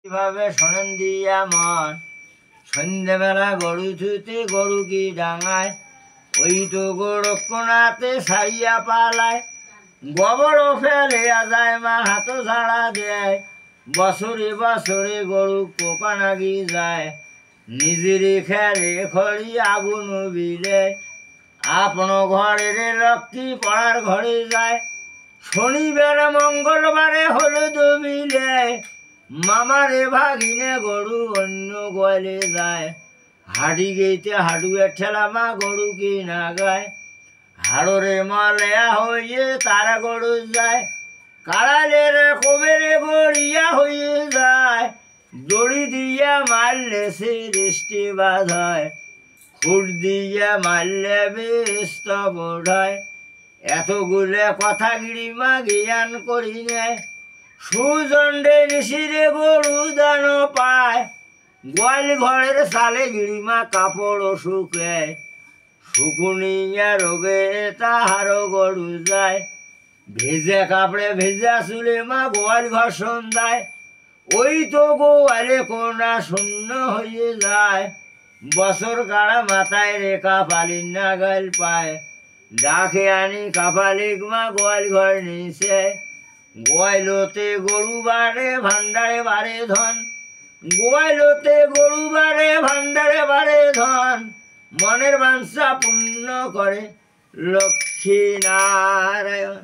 ভাবে শোনেন দিয়া মন সন্ধ্যেবেলা গরু ছুতে গরু কি ডাঙায় ওই তো গোরক্ষণাতে সারিয়া পালায় গোবরও ফেলিয়া যায় মা হাত ঝাড়া দেয় বছরে বছরে গরু কোপা নাগি যায় নিজেরে খেলে খড়ি আগুন বিলে আপন ঘরের লক্ষ্মী পড়ার ঘরে যায় শনিবার মঙ্গলবারে হলুদ মিলে মামারে ভাগিনে গরু অন্য গোয়ালে যায় হাড়ি গেইতে হাডুয়ে ঠেলা মা গরু কি না গায় হাড়রে মলেয়া হইয়ে তারা গরু যায় কাড়ালের কবেরে গড়িয়া হয়ে যায় দড়ি দিয়া মারলে সে রেষ্টি বাঁধায় খুঁট দিয়া মারলে বেস্ত বোঝায় এতগুলো কথা গিরিমা জ্ঞান করি নেয় সুজন্ডে নিশিরে গরু দান পায় গোয়াল ঘরের সালে গিরিমা কাপড় শুকায় শুকুনিয়া রোগে তাহারও গরু যায় ভেজা কাপড়ে ভেজা চুলে মা গোয়াল ঘর সন্ধ্যায় ওই তো গোয়ালে কোনা শূন্য হয়ে যায় বছর কাড়া মাথায় রেখা পালির নাগাল পায় ডাকে আনি কাপালিক মা গোয়াল ঘর নিছে গোয়ালতে গরু বারে ভান্ডারে বারে ধন গোয়ালতে গরু বারে ভান্ডারে বারে ধন মনের বাঞ্ছা পূর্ণ করে লক্ষ্মী নারায়ণ।